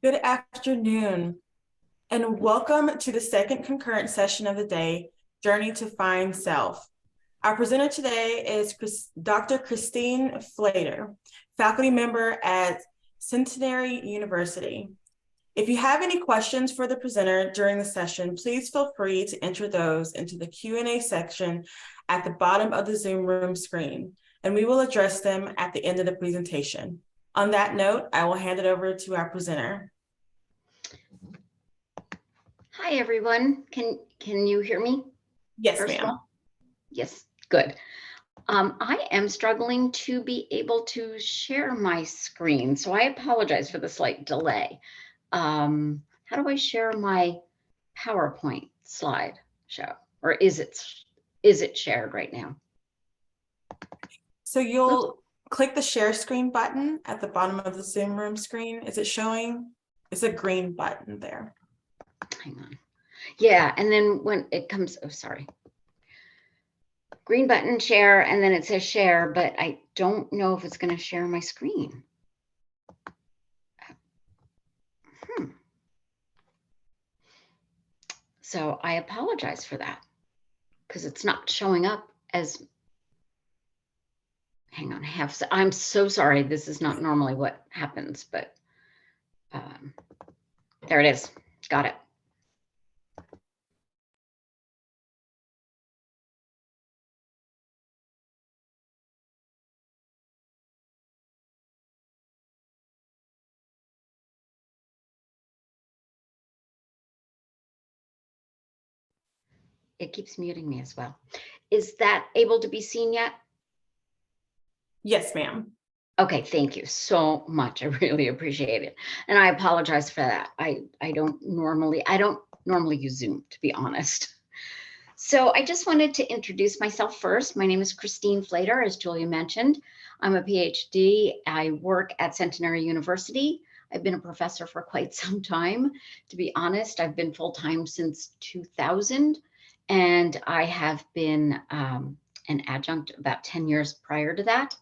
Good afternoon, and welcome to the second concurrent session of the day, Journey to Find Self. Our presenter today is Dr. Christine Floether, faculty member at Centenary University. If you have any questions for the presenter during the session, please feel free to enter those into the Q&A section at the bottom of the Zoom room screen, and we will address them at the end of the presentation. On that note, I will hand it over to our presenter. Hi, everyone. Can you hear me? Yes, ma'am. Yes, good. I am struggling to be able to share my screen, so I apologize for the slight delay. How do I share my PowerPoint slideshow, or is it shared right now? So you'll click the share screen button at the bottom of the Zoom room screen. Is it showing? It's a green button there. Hang on. Yeah, and then when it comes, oh, sorry. Green button, share, and then it says share, but I don't know if it's going to share my screen. So I apologize for that because it's not showing up as, hang on, I'm so sorry. This is not normally what happens, but there it is. Got it. It keeps muting me as well. Is that able to be seen yet? Yes, ma'am. Okay, thank you so much. I really appreciate it. And I apologize for that. I don't normally use Zoom, to be honest. So I just wanted to introduce myself first. My name is Christine Floether, as Julia mentioned. I'm a PhD. I work at Centenary University. I've been a professor for quite some time. To be honest, I've been full-time since 2000, and I have been an adjunct about 10 years prior to that.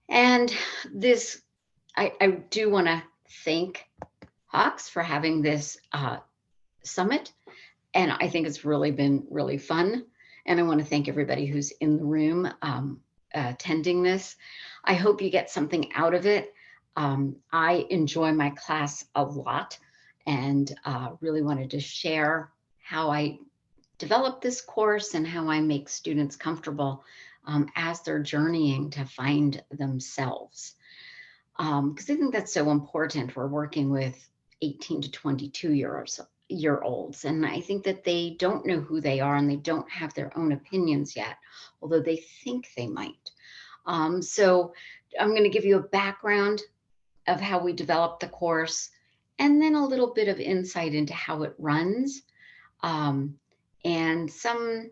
And this, I do want to thank Hawks for having this summit. And I think it's really been really fun. And I want to thank everybody who's in the room attending this. I hope you get something out of it. I enjoy my class a lot and really wanted to share how I developed this course and how I make students comfortable as they're journeying to find themselves. Because I think that's so important. We're working with 18 to 22-year-olds, and I think that they don't know who they are and they don't have their own opinions yet, although they think they might. So I'm going to give you a background of how we developed the course and then a little bit of insight into how it runs and some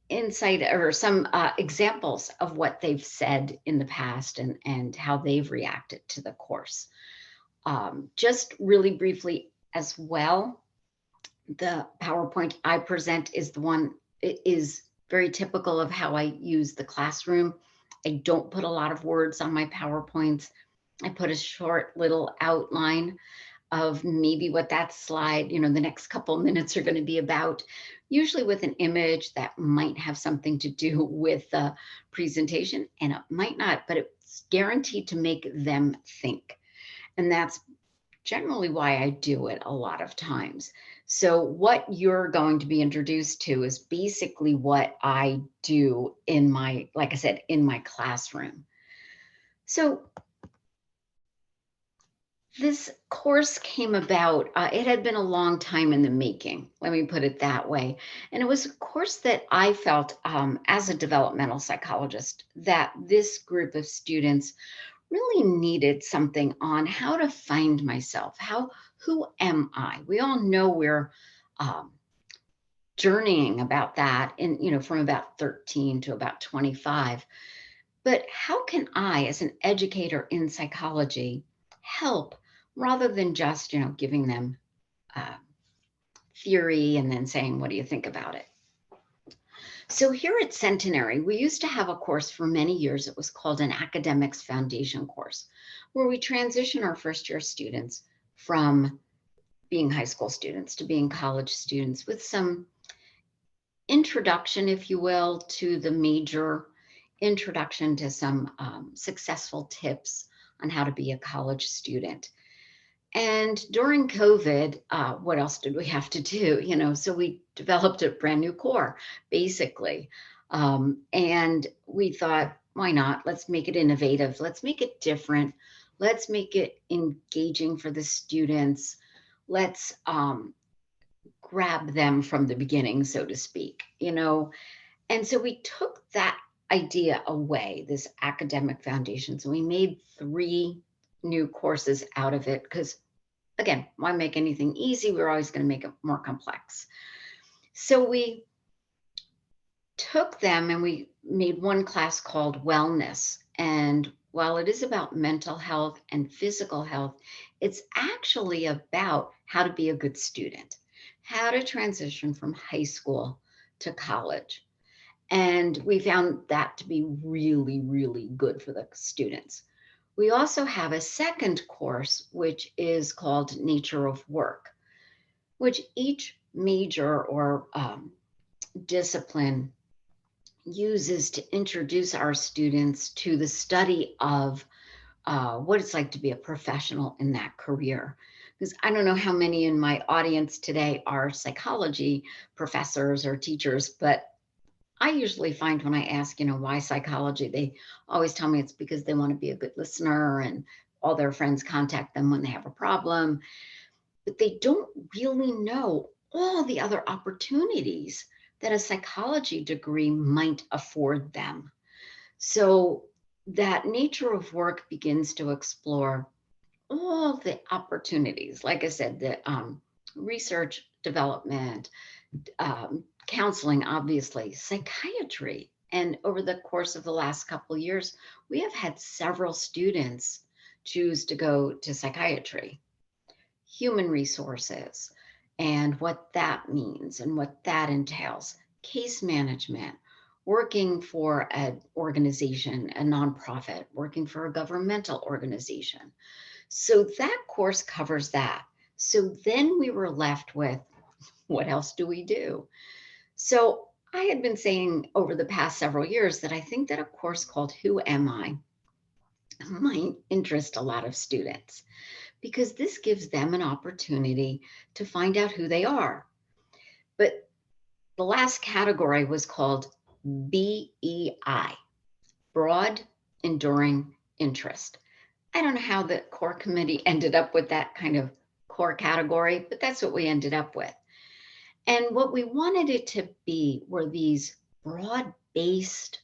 insight or some examples of what they've said in the past and how they've reacted to the course. Just really briefly as well, the PowerPoint I present is the one, it is very typical of how I use the classroom. I don't put a lot of words on my PowerPoints. I put a short little outline of maybe what that slide, the next couple of minutes are going to be about, usually with an image that might have something to do with the presentation, and it might not, but it's guaranteed to make them think. And that's generally why I do it a lot of times. So what you're going to be introduced to is basically what I do in my, like I said, in my classroom. So this course came about, it had been a long time in the making, let me put it that way. And it was a course that I felt as a developmental psychologist that this group of students really needed something on how to find myself. Who am I? We all know we're journeying about that from about 13 to about 25. But how can I, as an educator in psychology, help rather than just, giving them theory and then saying, what do you think about it? So here at Centenary, we used to have a course for many years. It was called an academics foundation course, where we transition our first year students from being high school students to being college students with some introduction, if you will, to the major, introduction to some successful tips on how to be a college student. And during COVID, what else did we have to do? So we developed a brand new core, basically. And we thought, why not? Let's make it innovative. Let's make it different. Let's make it engaging for the students. Let's grab them from the beginning, so to speak. And so we took that idea away, this academic foundations, and we made 3 new courses out of it because, again, why make anything easy? We're always going to make it more complex. So we took them and we made one class called Wellness. And while it is about mental health and physical health, it's actually about how to be a good student, how to transition from high school to college. And we found that to be really, really good for the students. We also have a second course, which is called Nature of Work, which each major or discipline uses to introduce our students to the study of what it's like to be a professional in that career. Because I don't know how many in my audience today are psychology professors or teachers, but I usually find when I ask, why psychology, they always tell me it's because they want to be a good listener and all their friends contact them when they have a problem, but they don't really know all the other opportunities that a psychology degree might afford them. So that Nature of Work begins to explore all the opportunities. Like I said, the research, development, counseling, obviously, psychiatry. And over the course of the last couple of years, we have had several students choose to go to psychiatry, human resources, and what that means and what that entails, case management, working for an organization, a nonprofit, working for a governmental organization. So that course covers that. So then we were left with, what else do we do? So I had been saying over the past several years that I think that a course called Who Am I might interest a lot of students because this gives them an opportunity to find out who they are. But the last category was called BEI, broad enduring interest. I don't know how the core committee ended up with that kind of core category, but that's what we ended up with. And what we wanted it to be were these broad-based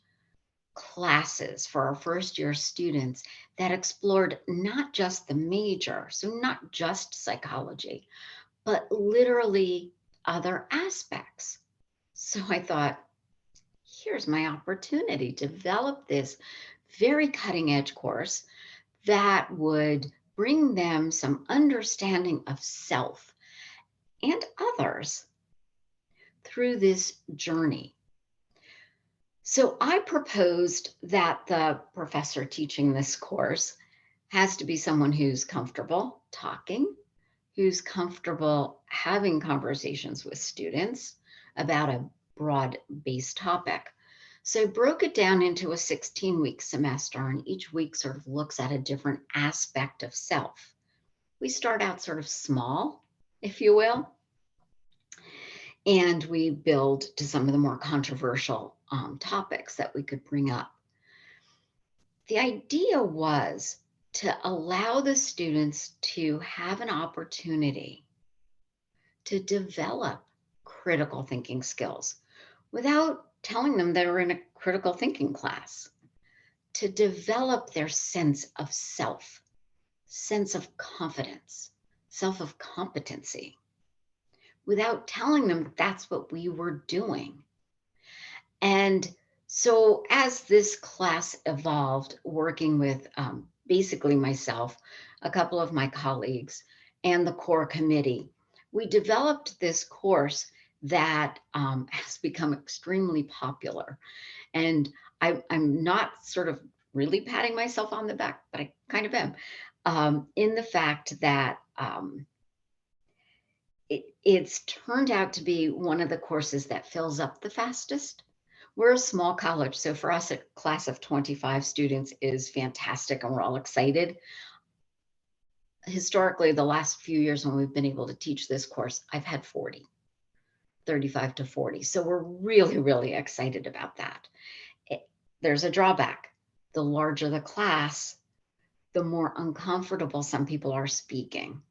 classes for our first year students that explored not just the major, so not just psychology, but literally other aspects. So I thought, here's my opportunity to develop this very cutting edge course that would bring them some understanding of self and others through this journey. So I proposed that the professor teaching this course has to be someone who's comfortable talking, who's comfortable having conversations with students about a broad-based topic. So I broke it down into a 16-week semester, and each week sort of looks at a different aspect of self. We start out sort of small, if you will, and we build to some of the more controversial topics that we could bring up. The idea was to allow the students to have an opportunity to develop critical thinking skills without telling them they were in a critical thinking class, to develop their sense of self, sense of confidence, self of competency, without telling them that's what we were doing. And so as this class evolved, working with basically myself, a couple of my colleagues, and the core committee, we developed this course that has become extremely popular. And I'm not sort of really patting myself on the back, but I kind of am, in the fact that it's turned out to be one of the courses that fills up the fastest. We're a small college, so for us, a class of 25 students is fantastic, and we're all excited. Historically, the last few years when we've been able to teach this course, I've had 40, 35 to 40. So we're really, really excited about that. There's a drawback. The larger the class, the more uncomfortable some people are speaking.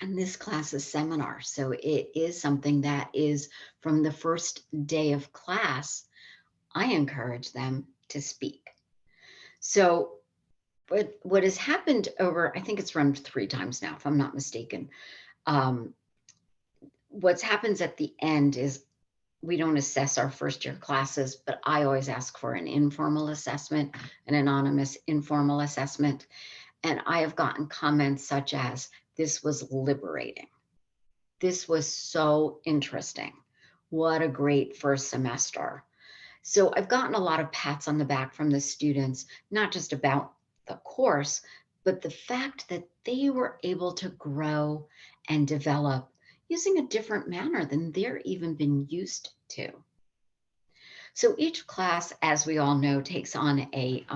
And this class is seminar, so it is something that is from the first day of class, I encourage them to speak. So what has happened over, I think it's run 3 times now, if I'm not mistaken. What happens at the end is we don't assess our first year classes, but I always ask for an informal assessment, an anonymous informal assessment. And I have gotten comments such as, this was liberating. This was so interesting. What a great first semester. So I've gotten a lot of pats on the back from the students, not just about the course, but the fact that they were able to grow and develop using a different manner than they're even been used to. So each class, as we all know, takes on a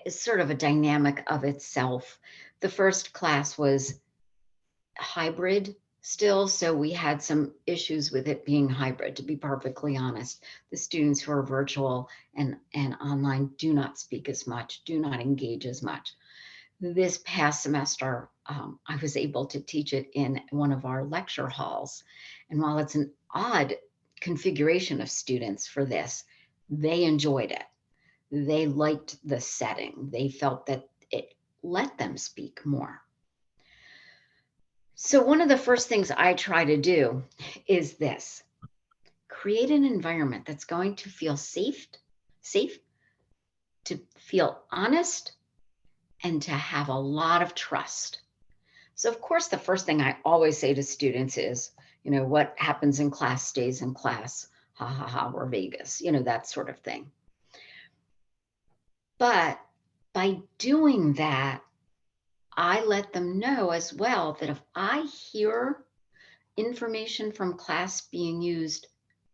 sort of a dynamic of itself. The first class was hybrid still, so we had some issues with it being hybrid, to be perfectly honest. The students who are virtual and online do not speak as much, do not engage as much. This past semester, I was able to teach it in one of our lecture halls. And while it's an odd configuration of students for this, they enjoyed it. They liked the setting. They felt that it let them speak more. So one of the first things I try to do is this: create an environment that's going to feel safe, to feel honest, and to have a lot of trust. So of course, the first thing I always say to students is, what happens in class stays in class. Ha ha ha, we're Vegas, that sort of thing. But by doing that, I let them know as well that if I hear information from class being used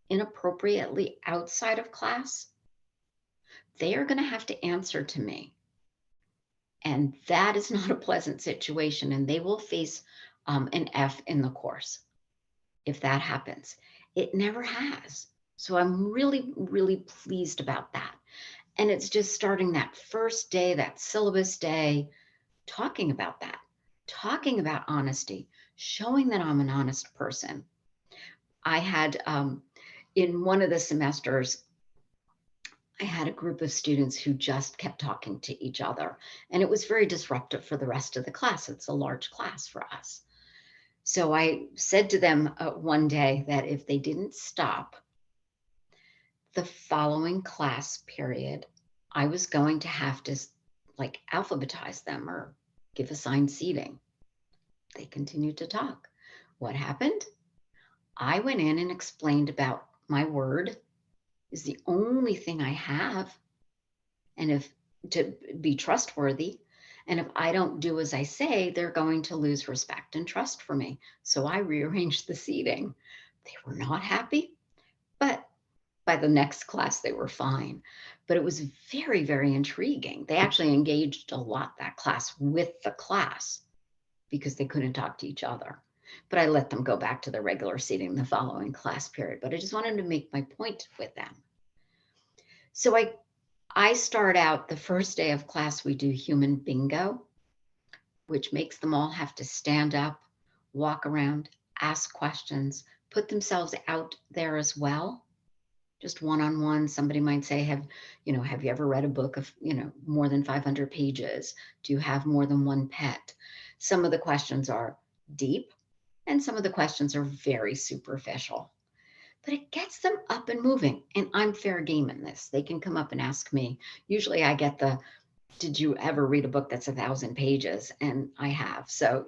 inappropriately outside of class, they are going to have to answer to me. And that is not a pleasant situation, and they will face an F in the course if that happens. It never has. So I'm really, really pleased about that. And it's just starting that first day, that syllabus day, talking about that, talking about honesty, showing that I'm an honest person. I had, in one of the semesters, I had a group of students who just kept talking to each other, and it was very disruptive for the rest of the class. It's a large class for us. So I said to them one day that if they didn't stop, the following class period, I was going to have to alphabetize them or give assigned seating. They continued to talk. What happened? I went in and explained about my word is the only thing I have. And if to be trustworthy, and if I don't do as I say, they're going to lose respect and trust for me. So I rearranged the seating. They were not happy, but by the next class, they were fine. But it was very, very intriguing. They actually engaged a lot that class with the class because they couldn't talk to each other. But I let them go back to the regular seating the following class period. But I just wanted to make my point with them. So I start out the first day of class, we do human bingo, which makes them all have to stand up, walk around, ask questions, put themselves out there as well. Just one-on-one, somebody might say, have you ever read a book of, more than 500 pages? Do you have more than one pet? Some of the questions are deep and some of the questions are very superficial, but it gets them up and moving. And I'm fair game in this. They can come up and ask me. Usually I get did you ever read a book that's 1,000 pages? And I have. So,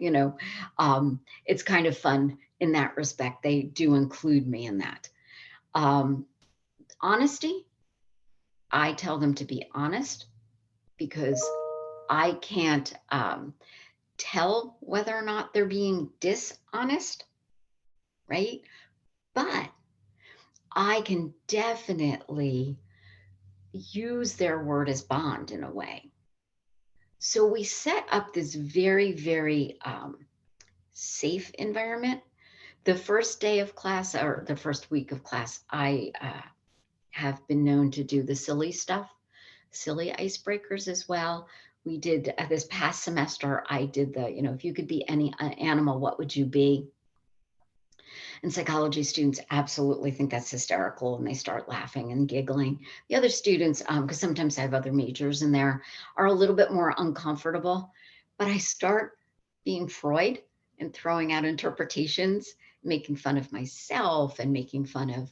it's kind of fun in that respect. They do include me in that. Honesty, I tell them to be honest because I can't tell whether or not they're being dishonest, right? But I can definitely use their word as bond in a way. So we set up this very, very safe environment. The first day of class or the first week of class, I have been known to do the silly stuff, silly icebreakers as well. We did this past semester, I did the, if you could be any animal, what would you be? And psychology students absolutely think that's hysterical and they start laughing and giggling. The other students, because sometimes I have other majors in there, are a little bit more uncomfortable. But I start being Freud and throwing out interpretations, making fun of myself and making fun of,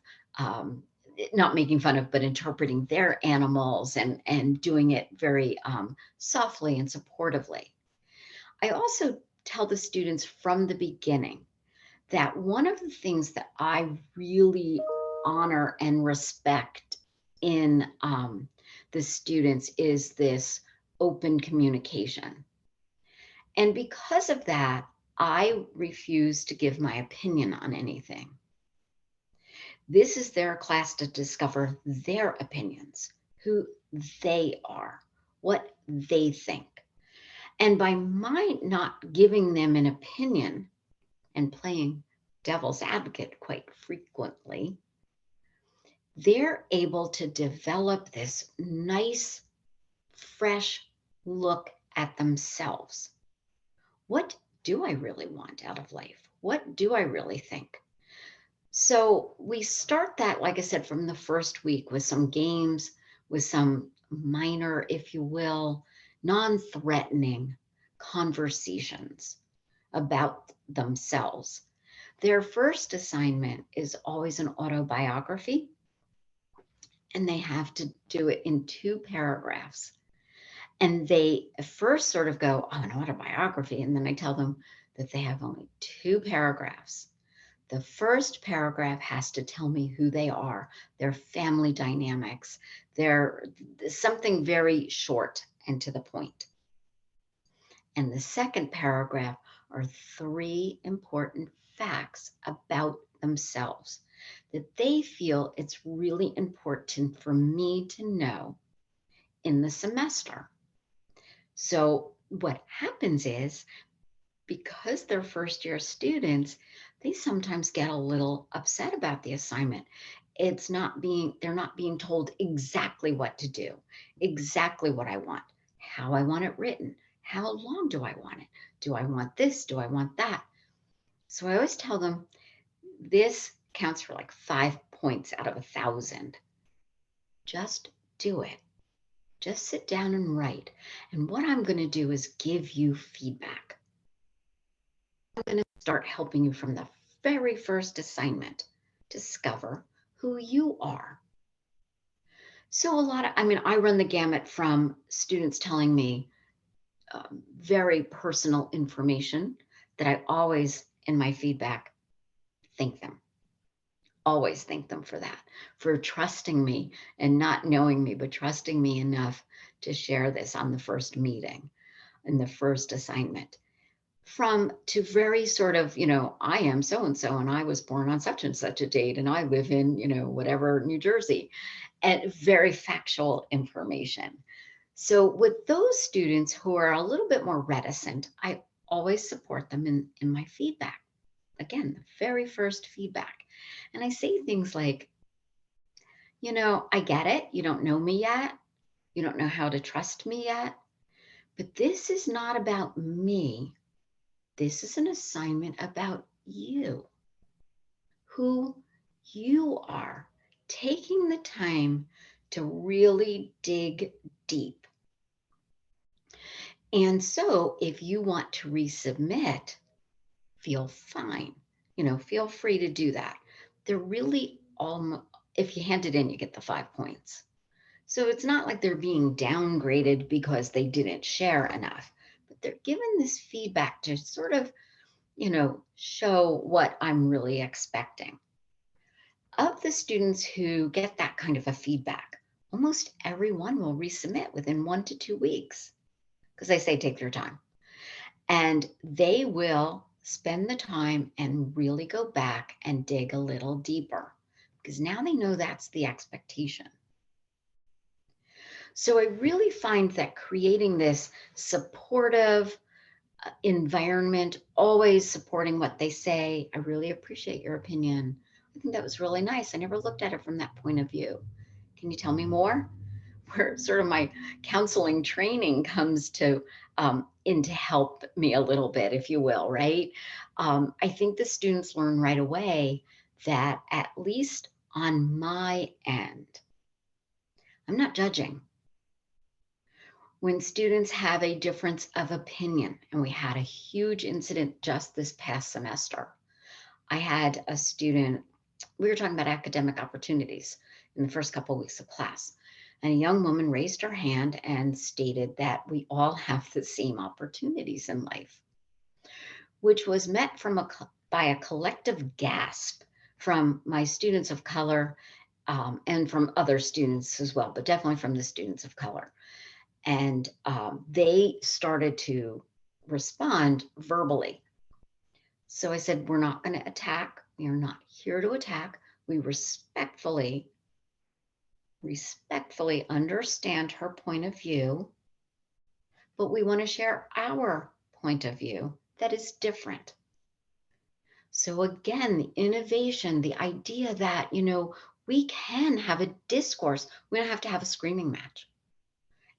not making fun of, but interpreting their animals and doing it very softly and supportively. I also tell the students from the beginning that one of the things that I really honor and respect in the students is this open communication. And because of that, I refuse to give my opinion on anything. This is their class to discover their opinions, who they are, what they think. And by my not giving them an opinion, and playing devil's advocate quite frequently, they're able to develop this nice, fresh look at themselves. What do I really want out of life? What do I really think? So we start that, like I said, from the first week with some games, with some minor, if you will, non-threatening conversations about themselves. Their first assignment is always an autobiography, and they have to do it in 2 paragraphs. And they first sort of go, oh, an autobiography. And then I tell them that they have only 2 paragraphs. The first paragraph has to tell me who they are, their family dynamics, their something very short and to the point. And the second paragraph are 3 important facts about themselves that they feel it's really important for me to know in the semester. So what happens is, because they're first year students, they sometimes get a little upset about the assignment. They're not being told exactly what to do, exactly what I want, how I want it written, how long do I want it? Do I want this? Do I want that? So I always tell them this counts for like 5 points out of 1,000. Just do it. Just sit down and write. And what I'm going to do is give you feedback. I'm going to start helping you from the very first assignment. Discover who you are. So I run the gamut from students telling me very personal information that I always, in my feedback, thank them. Always thank them for that, for trusting me and not knowing me, but trusting me enough to share this on the first meeting, in the first assignment. From to very sort of, I am so and so, and I was born on such and such a date, and I live in, whatever, New Jersey, and very factual information. So with those students who are a little bit more reticent, I always support them in my feedback. Again, the very first feedback. And I say things like, I get it. You don't know me yet. You don't know how to trust me yet. But this is not about me. This is an assignment about you, who you are, taking the time to really dig deep. And so if you want to resubmit, feel free to do that. They're really if you hand it in, you get the 5 points. So it's not like they're being downgraded because they didn't share enough, but they're given this feedback to sort of, show what I'm really expecting. Of the students who get that kind of a feedback, almost everyone will resubmit within 1 to 2 weeks because I say take your time. And they will spend the time and really go back and dig a little deeper because now they know that's the expectation. So I really find that creating this supportive environment, always supporting what they say, I really appreciate your opinion. I think that was really nice. I never looked at it from that point of view. Can you tell me more? Where sort of my counseling training comes to in to help me a little bit, if you will, right? I think the students learn right away that at least on my end, I'm not judging. When students have a difference of opinion, and we had a huge incident just this past semester. I had a student, we were talking about academic opportunities in the first couple of weeks of class. And a young woman raised her hand and stated that we all have the same opportunities in life, which was met by a collective gasp from my students of color and from other students as well, but definitely from the students of color. And they started to respond verbally. So I said, we're not going to attack. We are not here to attack. We respectfully understand her point of view, but we want to share our point of view that is different. So again, the innovation, the idea that, we can have a discourse. We don't have to have a screaming match.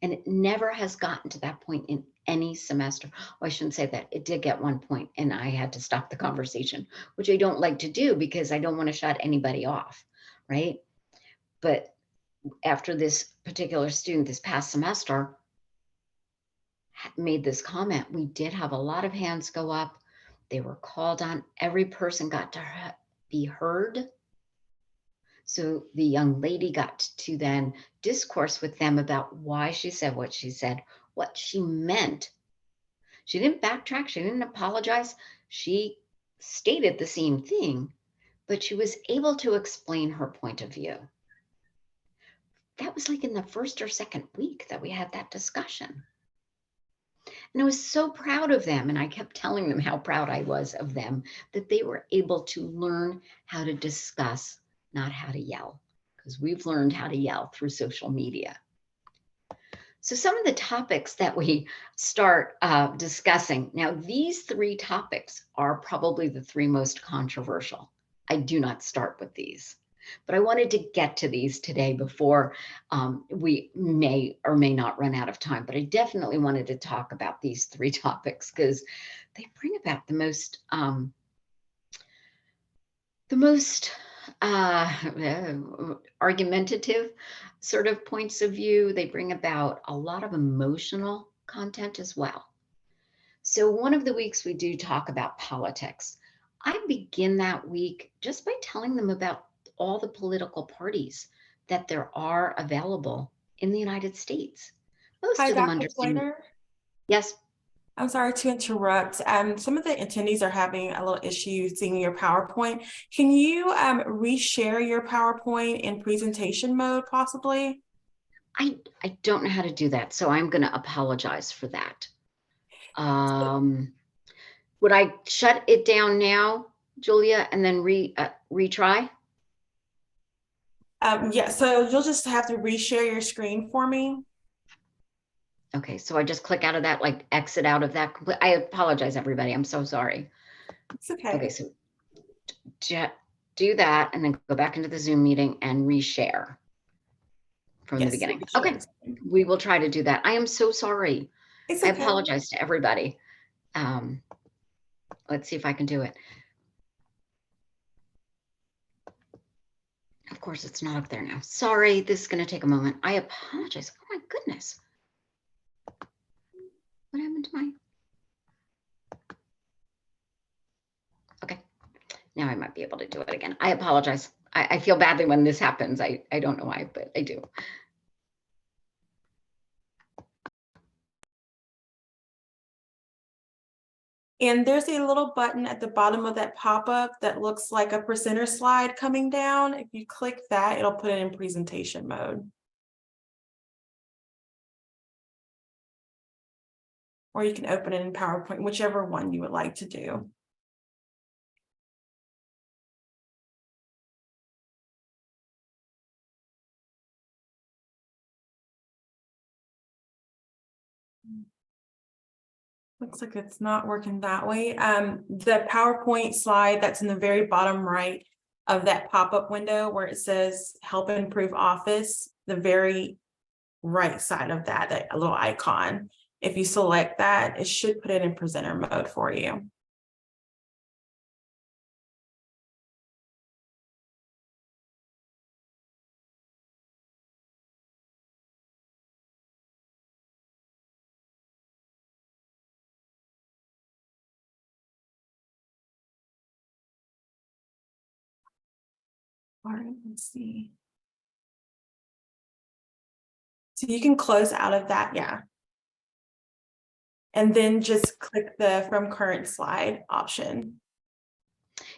And it never has gotten to that point in any semester. Oh, I shouldn't say that. It did get one point and I had to stop the conversation, which I don't like to do because I don't want to shut anybody off, right? But after this particular student this past semester made this comment, we did have a lot of hands go up. They were called on. Every person got to be heard. So the young lady got to then discourse with them about why she said what she said, what she meant. She didn't backtrack. She didn't apologize. She stated the same thing, but she was able to explain her point of view. That was like in the first or second week that we had that discussion. And I was so proud of them. And I kept telling them how proud I was of them, that they were able to learn how to discuss, not how to yell, because we've learned how to yell through social media. So some of the topics that we start discussing, now these 3 topics are probably the 3 most controversial. I do not start with these, but I wanted to get to these today before we may or may not run out of time. But I definitely wanted to talk about these 3 topics because they bring about the most argumentative sort of points of view. They bring about a lot of emotional content as well. So one of the weeks we do talk about politics. I begin that week just by telling them about all the political parties that there are available in the United States. Most Hi, of them Dr. understand. Floether. Yes. I'm sorry to interrupt. Some of the attendees are having a little issue seeing your PowerPoint. Can you reshare your PowerPoint in presentation mode, possibly? I don't know how to do that, so I'm going to apologize for that. Would I shut it down now, Julia, and then retry? Yeah, so you'll just have to reshare your screen for me. Okay, so I just click out of that, like exit out of that. I apologize, everybody. I'm so sorry. It's okay. Okay, so do that and then go back into the Zoom meeting and reshare from the beginning. Okay, we will try to do that. I am so sorry. It's okay. I apologize to everybody. Let's see if I can do it. Of course, it's not up there now. Sorry, this is going to take a moment. I apologize. Oh my goodness. What happened to my? Okay, now I might be able to do it again. I apologize. I feel badly when this happens. I don't know why, but I do. And there's a little button at the bottom of that pop-up that looks like a presenter slide coming down. If you click that, it'll put it in presentation mode. or you can open it in PowerPoint, whichever one you would like to do. Looks like it's not working that way. The PowerPoint slide that's in the very bottom right of that pop-up window where it says help improve office, the very right side of that little icon. If you select that, it should put it in presenter mode for you. All right, let's see. So you can close out of that, yeah. And then just click the from current slide option.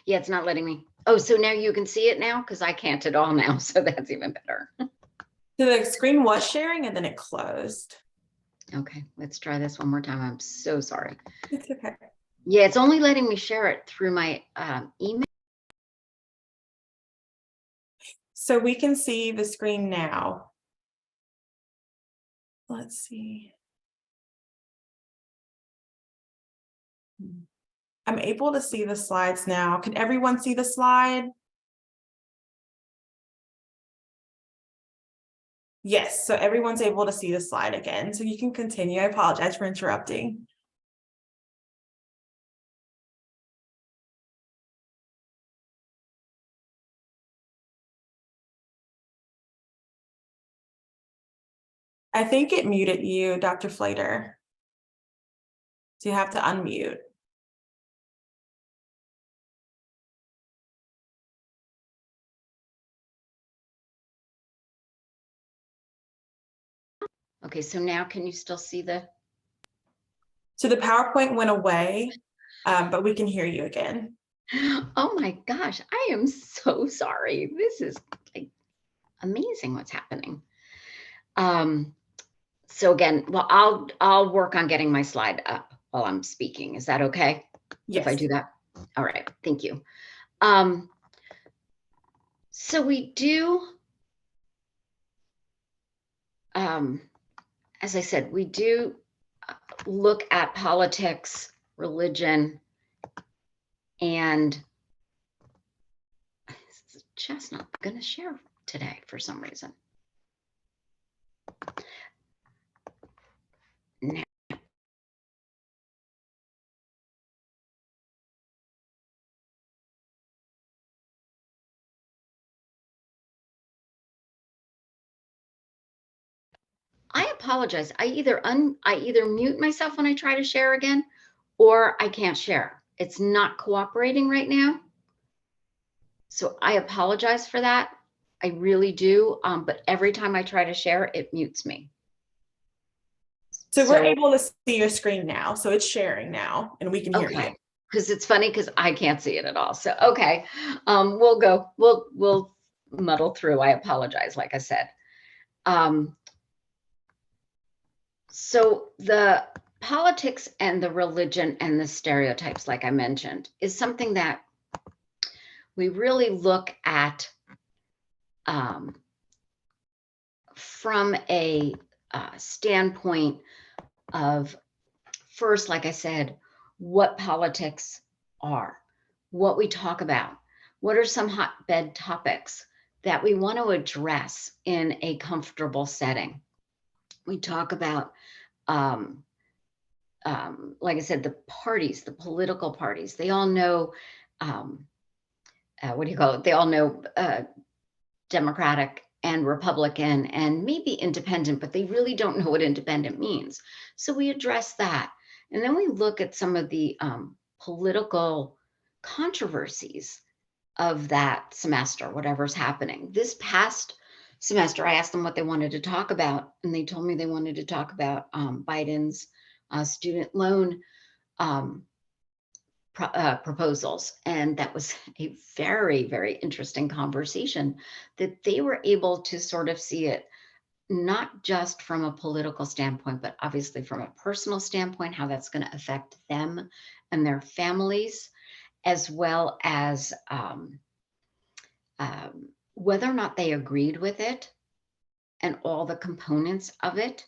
Yeah, it's not letting me. Oh, so now you can see it now? Because I can't at all now, so that's even better. So the screen was sharing and then it closed. Okay, let's try this one more time. I'm so sorry. It's okay. Yeah, it's only letting me share it through my email. So we can see the screen now. Let's see. I'm able to see the slides now. Can everyone see the slide? Yes, so everyone's able to see the slide again. So you can continue. I apologize for interrupting. I think it muted you, Dr. Floether. So you have to unmute. Okay, so now can you still see the? So the PowerPoint went away, but we can hear you again. Oh my gosh, I am so sorry. This is like amazing what's happening. So again, well, I'll work on getting my slide up while I'm speaking. Is that okay? Yes. If I do that? All right, thank you. So we do, as I said, we do look at politics, religion, and it's just not going to share today for some reason. Now, I apologize. I either mute myself when I try to share again, or I can't share. It's not cooperating right now. So I apologize for that. I really do. But every time I try to share, it mutes me. So we're able to see your screen now. So it's sharing now and we can hear you. Because it's funny because I can't see it at all. So, okay, we'll muddle through. I apologize, like I said. So the politics and the religion and the stereotypes, like I mentioned, is something that we really look at from a standpoint of, first, like I said, what politics are, what we talk about, what are some hotbed topics that we want to address in a comfortable setting. We talk about, like I said, the parties, the political parties, they all know, what do you call it? They all know Democratic and Republican and maybe independent, but they really don't know what independent means. So we address that. And then we look at some of the political controversies of that semester, whatever's happening. This past semester, I asked them what they wanted to talk about, and they told me they wanted to talk about Biden's student loan proposals. And that was a very, very interesting conversation that they were able to sort of see it not just from a political standpoint, but obviously from a personal standpoint, how that's going to affect them and their families, as well as whether or not they agreed with it and all the components of it.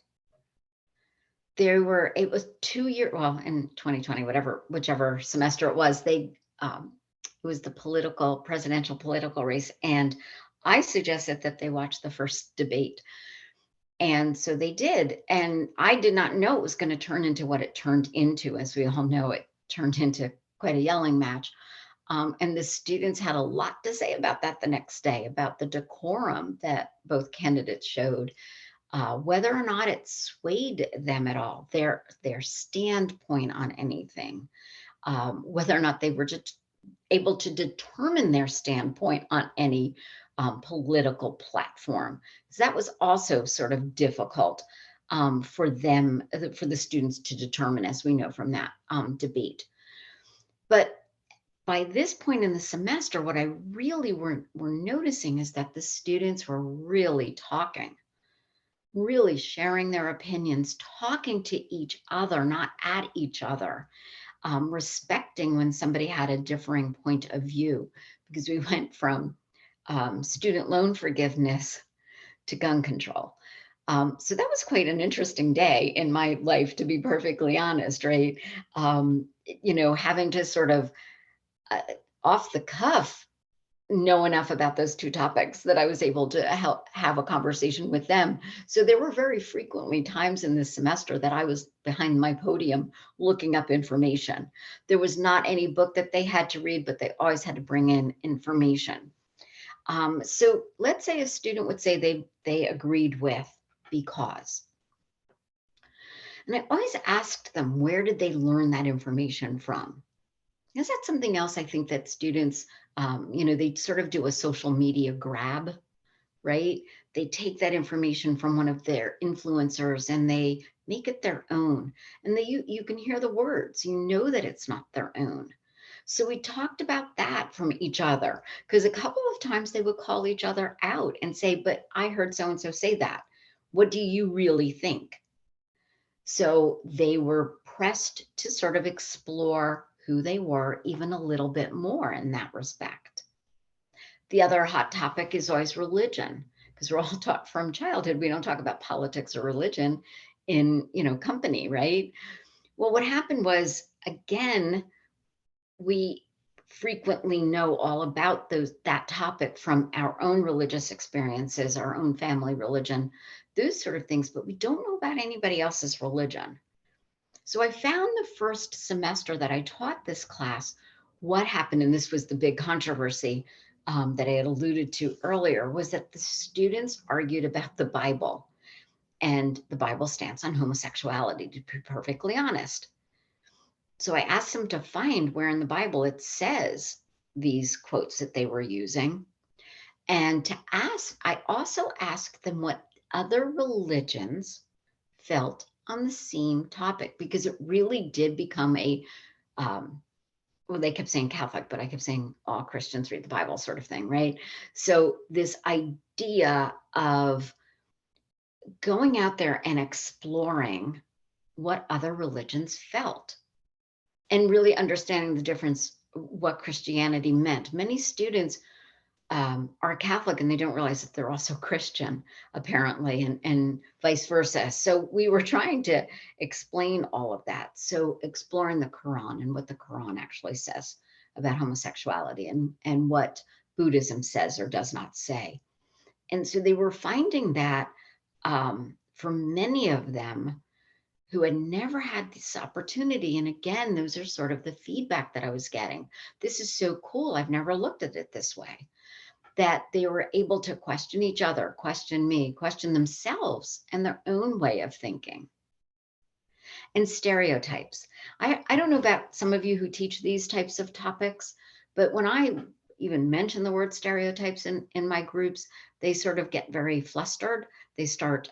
It was 2 year, well, in 2020, whichever semester it was, it was the presidential political race. And I suggested that they watch the first debate. And so they did. And I did not know it was going to turn into what it turned into. As we all know, it turned into quite a yelling match. And the students had a lot to say about that the next day, about the decorum that both candidates showed, whether or not it swayed them at all, their standpoint on anything, whether or not they were just able to determine their standpoint on any political platform. So that was also sort of difficult for the students to determine, as we know from that debate. But by this point in the semester, what I really were noticing is that the students were really talking, really sharing their opinions, talking to each other, not at each other, respecting when somebody had a differing point of view, because we went from student loan forgiveness to gun control. So that was quite an interesting day in my life, to be perfectly honest, right? Having to sort of off the cuff know enough about those two topics that I was able to help have a conversation with them. So there were very frequently times in this semester that I was behind my podium looking up information. There was not any book that they had to read, but they always had to bring in information. So let's say a student would say they agreed with because. And I always asked them, where did they learn that information from? Is that something else I think that students, they sort of do a social media grab, right? They take that information from one of their influencers and they make it their own. And you can hear the words, you know that it's not their own. So we talked about that from each other, because a couple of times they would call each other out and say, but I heard so-and-so say that. What do you really think? So they were pressed to sort of explore who they were even a little bit more in that respect. The other hot topic is always religion, because we're all taught from childhood, we don't talk about politics or religion in, company, right? Well, what happened was, again, we frequently know all about that topic from our own religious experiences, our own family religion, those sort of things, but we don't know about anybody else's religion. So I found the first semester that I taught this class, what happened, and this was the big controversy that I had alluded to earlier, was that the students argued about the Bible and the Bible stance on homosexuality, to be perfectly honest. So I asked them to find where in the Bible it says these quotes that they were using. And I also asked them what other religions felt on the same topic, because it really did become well, they kept saying Catholic, but I kept saying all Christians read the Bible sort of thing, right? So this idea of going out there and exploring what other religions felt and really understanding the difference, what Christianity meant. Many students are Catholic and they don't realize that they're also Christian, apparently, and vice versa. So we were trying to explain all of that. So exploring the Quran and what the Quran actually says about homosexuality and what Buddhism says or does not say. And so they were finding that for many of them who had never had this opportunity, and again, those are sort of the feedback that I was getting. This is so cool. I've never looked at it this way. That they were able to question each other, question me, question themselves and their own way of thinking. And stereotypes. I don't know about some of you who teach these types of topics, but when I even mention the word stereotypes in my groups, they sort of get very flustered. They start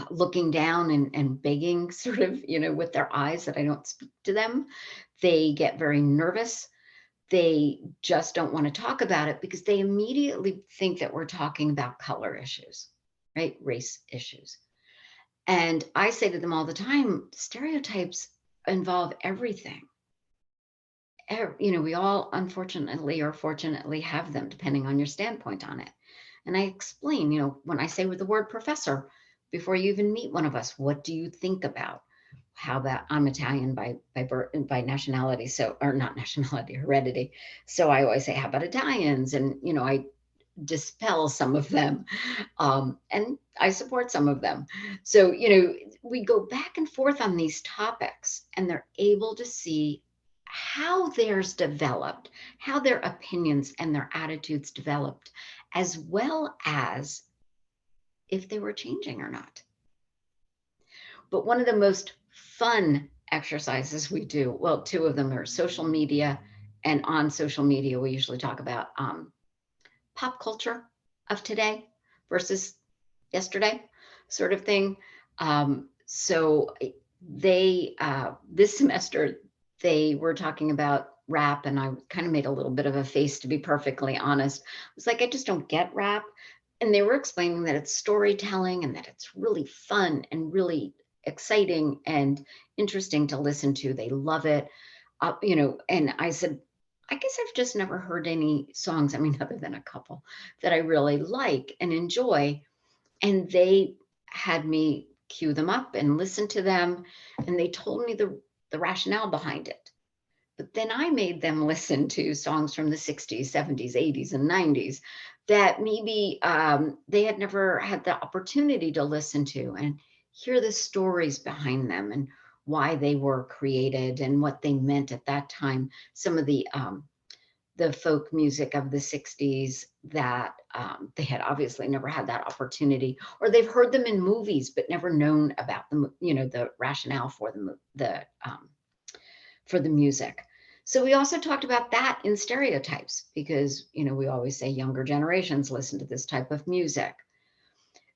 looking down and begging sort of, with their eyes that I don't speak to them. They get very nervous. They just don't want to talk about it because they immediately think that we're talking about color issues. right? Race issues. And I say to them all the time, stereotypes involve everything. We all unfortunately or fortunately have them, depending on your standpoint on it. And I explain, when I say with the word professor, before you even meet one of us, what do you think about? How about I'm Italian by birth, by nationality, so, or not nationality, heredity. So I always say, how about Italians? And I dispel some of them, and I support some of them. So we go back and forth on these topics, and they're able to see how theirs developed, how their opinions and their attitudes developed, as well as if they were changing or not. But one of the most fun exercises we do, well, two of them are social media. And on social media, we usually talk about pop culture of today versus yesterday, sort of thing. So they, this semester, they were talking about rap, and I kind of made a little bit of a face, to be perfectly honest. I was like, I just don't get rap. And they were explaining that it's storytelling and that it's really fun and really exciting and interesting to listen to. They love it. And I said, I guess I've just never heard any songs, I mean, other than a couple, that I really like and enjoy. And they had me cue them up and listen to them. And they told me the rationale behind it. But then I made them listen to songs from the 60s, 70s, 80s, and 90s that maybe they had never had the opportunity to listen to, and hear the stories behind them and why they were created and what they meant at that time. Some of the folk music of the 60s that they had obviously never had that opportunity, or they've heard them in movies but never known about them, the rationale for the music. So we also talked about that in stereotypes, because we always say younger generations listen to this type of music.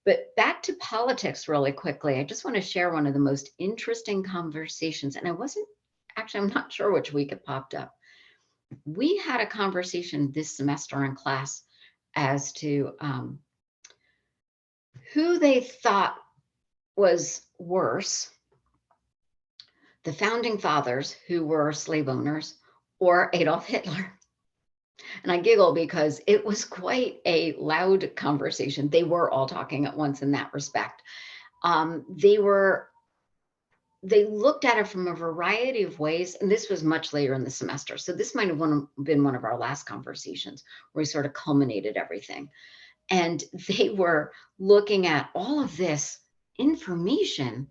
But back to politics really quickly, I just want to share one of the most interesting conversations. And I'm not sure which week it popped up. We had a conversation this semester in class as to who they thought was worse, the founding fathers, who were slave owners, or Adolf Hitler. And I giggle because it was quite a loud conversation. They were all talking at once in that respect. They looked at it from a variety of ways, and this was much later in the semester. So this might have been one of our last conversations where we sort of culminated everything. And they were looking at all of this information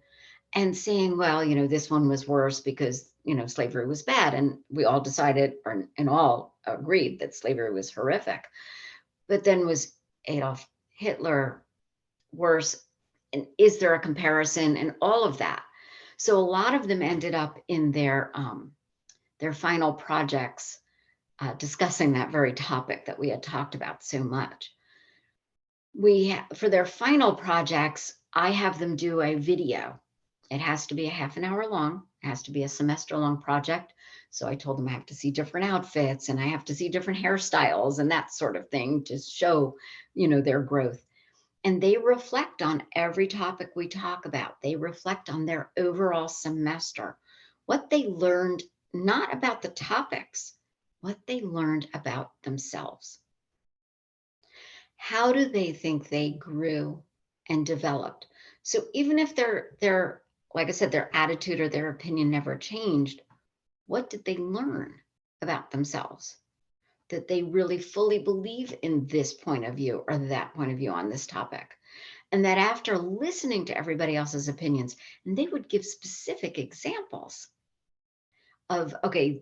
and saying, well, this one was worse because, slavery was bad. And we all decided, and all agreed, that slavery was horrific. But then, was Adolf Hitler worse? And is there a comparison, and all of that? So a lot of them ended up in their final projects discussing that very topic that we had talked about so much. For their final projects, I have them do a video. It has to be a half an hour long. It has to be a semester long project. So I told them I have to see different outfits, and I have to see different hairstyles and that sort of thing to show, their growth. And they reflect on every topic we talk about. They reflect on their overall semester, what they learned, not about the topics, what they learned about themselves. How do they think they grew and developed? So even if their like I said, their attitude or their opinion never changed, what did they learn about themselves that they really fully believe in this point of view or that point of view on this topic? And that after listening to everybody else's opinions, and they would give specific examples of, okay,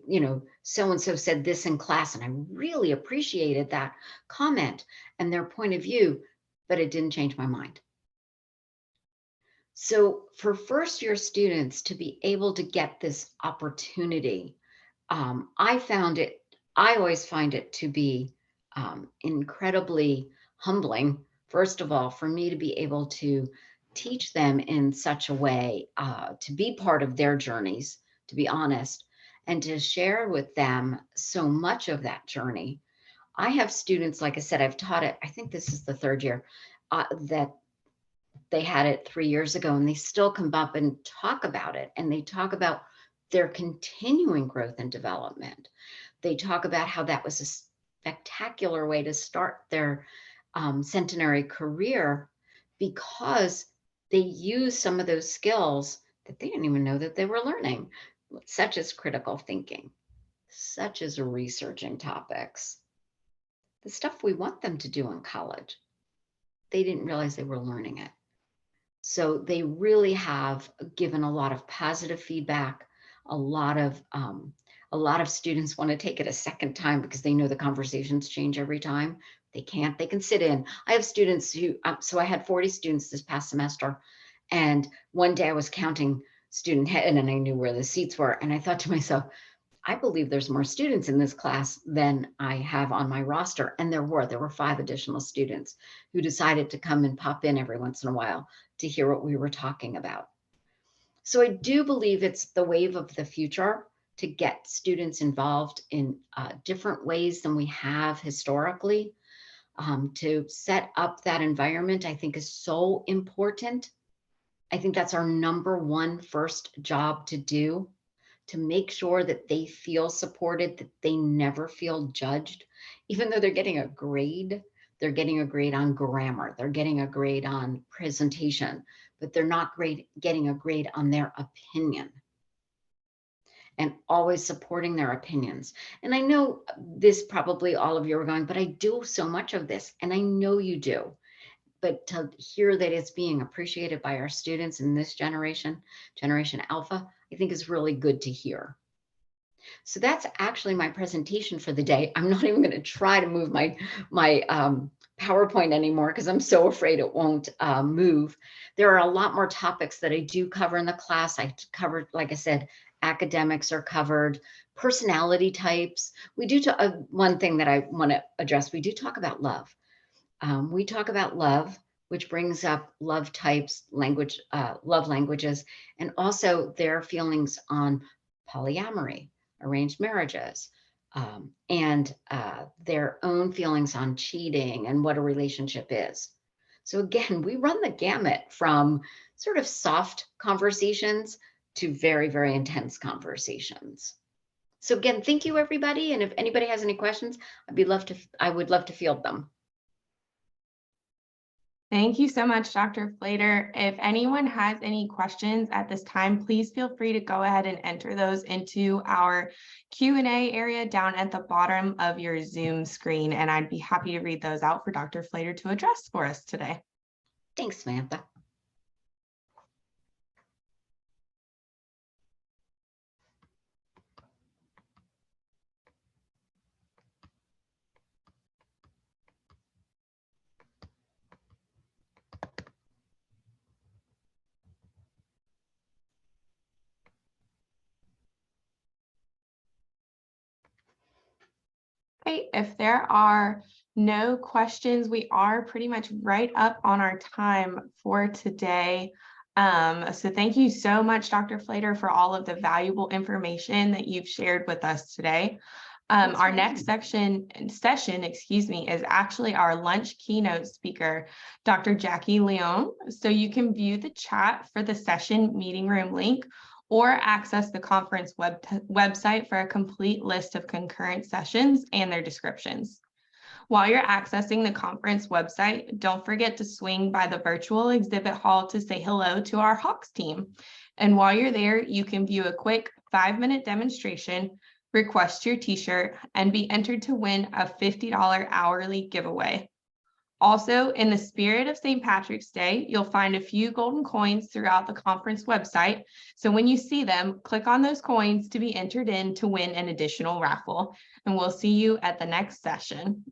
so-and-so said this in class, and I really appreciated that comment and their point of view, but it didn't change my mind. So for first year students to be able to get this opportunity, I always find it to be incredibly humbling, first of all, for me to be able to teach them in such a way, to be part of their journeys, to be honest, and to share with them so much of that journey. I have students, like I said, I've taught it, I think this is the third year, that they had it 3 years ago, and they still come up and talk about it. And they talk about their continuing growth and development. They talk about how that was a spectacular way to start their centenary career, because they use some of those skills that they didn't even know that they were learning, such as critical thinking, such as researching topics, the stuff we want them to do in college. They didn't realize they were learning it. So they really have given a lot of positive feedback. A lot of students want to take it a second time because they know the conversations change every time. They can't, they can sit in. I have students who, so I had 40 students this past semester. And one day I was counting student head and I knew where the seats were. And I thought to myself, I believe there's more students in this class than I have on my roster. And there were 5 additional students who decided to come and pop in every once in a while to hear what we were talking about. So I do believe it's the wave of the future to get students involved in different ways than we have historically. To set up that environment, I think, is so important. I think that's our number one first job to do, to make sure that they feel supported, that they never feel judged, even though they're getting a grade. They're getting a grade on grammar. They're getting a grade on presentation, but they're not getting a grade on their opinion. And always supporting their opinions. And I know this, probably all of you are going, but I do so much of this, and I know you do. But to hear that it's being appreciated by our students in this generation, Generation Alpha, I think is really good to hear. So that's actually my presentation for the day. I'm not even going to try to move my PowerPoint anymore because I'm so afraid it won't move. There are a lot more topics that I do cover in the class. I covered, like I said, academics are covered, personality types. We do one thing that I want to address. We do talk about love. We talk about love, which brings up love types, love languages, and also their feelings on polyamory, arranged marriages, and their own feelings on cheating and what a relationship is. So again, we run the gamut from sort of soft conversations to very, very intense conversations. So again, thank you, everybody. And if anybody has any questions, I would love to field them. Thank you so much, Dr. Floether. If anyone has any questions at this time, please feel free to go ahead and enter those into our Q&A area down at the bottom of your Zoom screen, and I'd be happy to read those out for Dr. Floether to address for us today. Thanks, Samantha. Great. If there are no questions, we are pretty much right up on our time for today. So thank you so much, Dr. Floether, for all of the valuable information that you've shared with us today. Our next session, is actually our lunch keynote speaker, Dr. Jackie Leon. So you can view the chat for the session meeting room link, or access the conference website for a complete list of concurrent sessions and their descriptions. While you're accessing the conference website, don't forget to swing by the virtual exhibit hall to say hello to our Hawks team. And while you're there, you can view a quick 5-minute demonstration, request your t-shirt, and be entered to win a $50 hourly giveaway. Also, in the spirit of St. Patrick's Day, you'll find a few golden coins throughout the conference website. So when you see them, click on those coins to be entered in to win an additional raffle. And we'll see you at the next session.